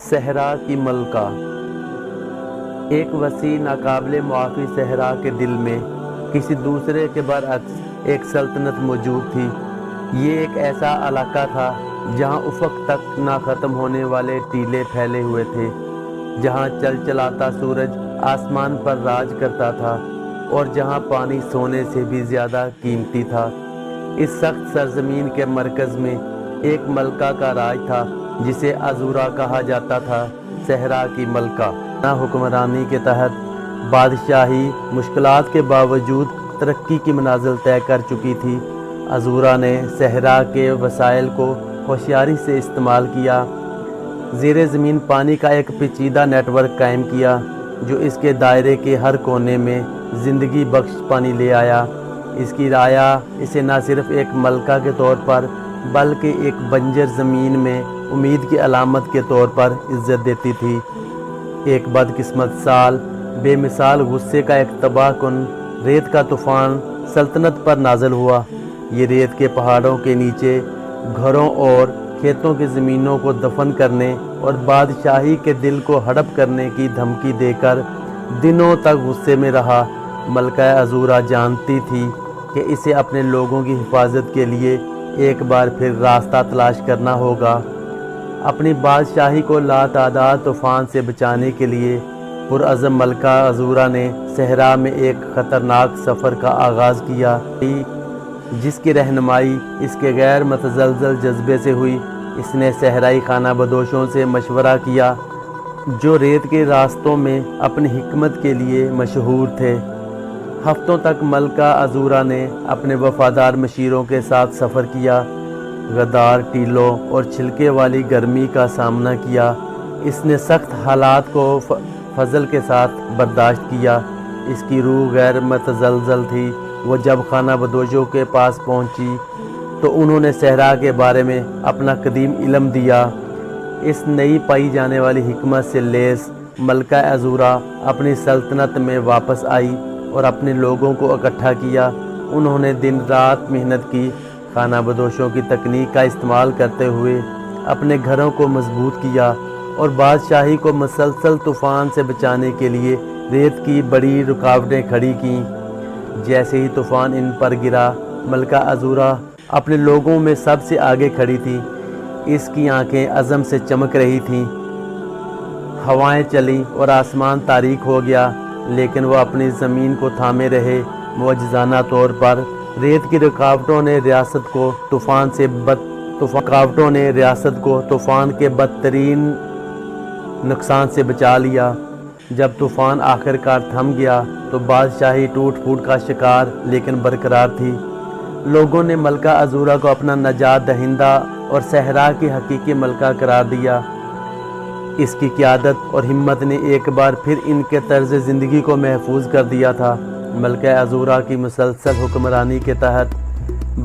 صحرا کی ملکہ۔ ایک وسیع ناقابل معافی صحرا کے دل میں کسی دوسرے کے برعکس ایک سلطنت موجود تھی۔ یہ ایک ایسا علاقہ تھا جہاں افق تک نہ ختم ہونے والے ٹیلے پھیلے ہوئے تھے، جہاں چلچلاتا سورج آسمان پر راج کرتا تھا اور جہاں پانی سونے سے بھی زیادہ قیمتی تھا۔ اس سخت سرزمین کے مرکز میں ایک ملکہ کا راج تھا جسے عزورہ کہا جاتا تھا، صحرا کی ملکہ۔ حکمرانی کے تحت بادشاہی مشکلات کے باوجود ترقی کی منازل طے کر چکی تھی۔ عزورہ نے صحرا کے وسائل کو ہوشیاری سے استعمال کیا، زیر زمین پانی کا ایک پیچیدہ نیٹ ورک قائم کیا جو اس کے دائرے کے ہر کونے میں زندگی بخش پانی لے آیا۔ اس کی رعایا اسے نہ صرف ایک ملکہ کے طور پر بلکہ ایک بنجر زمین میں امید کی علامت کے طور پر عزت دیتی تھی۔ ایک بدقسمت سال بے مثال غصے کا ایک تباہ کن ریت کا طوفان سلطنت پر نازل ہوا۔ یہ ریت کے پہاڑوں کے نیچے گھروں اور کھیتوں کی زمینوں کو دفن کرنے اور بادشاہی کے دل کو ہڑپ کرنے کی دھمکی دے کر دنوں تک غصے میں رہا۔ ملکہ عزورہ جانتی تھی کہ اسے اپنے لوگوں کی حفاظت کے لیے ایک بار پھر راستہ تلاش کرنا ہوگا۔ اپنی بادشاہی کو لاتعداد طوفان سے بچانے کے لیے پرعزم ملکہ عزورہ نے صحرا میں ایک خطرناک سفر کا آغاز کیا، جس کی رہنمائی اس کے غیر متزلزل جذبے سے ہوئی۔ اس نے صحرائی خانہ بدوشوں سے مشورہ کیا جو ریت کے راستوں میں اپنی حکمت کے لیے مشہور تھے۔ ہفتوں تک ملکہ عزورہ نے اپنے وفادار مشیروں کے ساتھ سفر کیا، غدار ٹیلوں اور چھلکے والی گرمی کا سامنا کیا۔ اس نے سخت حالات کو فضل کے ساتھ برداشت کیا۔ اس کی روح غیر متزلزل تھی۔ وہ جب خانہ بدوشوں کے پاس پہنچی تو انہوں نے صحرا کے بارے میں اپنا قدیم علم دیا۔ اس نئی پائی جانے والی حکمت سے لیس ملکہ عزورہ اپنی سلطنت میں واپس آئی اور اپنے لوگوں کو اکٹھا کیا۔ انہوں نے دن رات محنت کی، خانہ بدوشوں کی تکنیک کا استعمال کرتے ہوئے اپنے گھروں کو مضبوط کیا اور بادشاہی کو مسلسل طوفان سے بچانے کے لیے ریت کی بڑی رکاوٹیں کھڑی کیں۔ جیسے ہی طوفان ان پر گرا، ملکہ عزورہ اپنے لوگوں میں سب سے آگے کھڑی تھی۔ اس کی آنکھیں عزم سے چمک رہی تھیں۔ ہوائیں چلیں اور آسمان تاریک ہو گیا، لیکن وہ اپنی زمین کو تھامے رہے۔ معجزانہ طور پر ریت کی رکاوٹوں نے ریاست کو طوفان کے بدترین نقصان سے بچا لیا۔ جب طوفان آخر کار تھم گیا تو بادشاہی ٹوٹ پھوٹ کا شکار لیکن برقرار تھی۔ لوگوں نے ملکہ عزورہ کو اپنا نجات دہندہ اور صحرا کی حقیقی ملکہ قرار دیا۔ اس کی قیادت اور ہمت نے ایک بار پھر ان کے طرز زندگی کو محفوظ کر دیا تھا۔ ملکہ عزورہ کی مسلسل حکمرانی کے تحت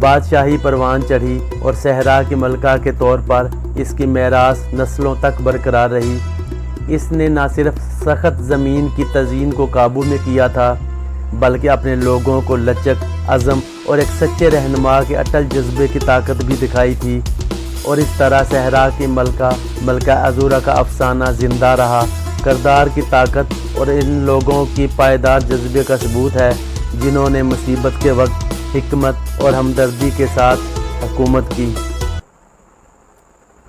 بادشاہی پروان چڑھی اور صحرا کی ملکہ کے طور پر اس کی میراث نسلوں تک برقرار رہی۔ اس نے نہ صرف سخت زمین کی تزئین کو قابو میں کیا تھا بلکہ اپنے لوگوں کو لچک، عزم اور ایک سچے رہنما کے اٹل جذبے کی طاقت بھی دکھائی تھی، اور اس طرح صحرا کی ملکہ عزورہ کا افسانہ زندہ رہا۔ کردار کی طاقت اور ان لوگوں کی پائیدار جذبے کا ثبوت ہے جنہوں نے مصیبت کے وقت حکمت اور ہمدردی کے ساتھ حکومت کی۔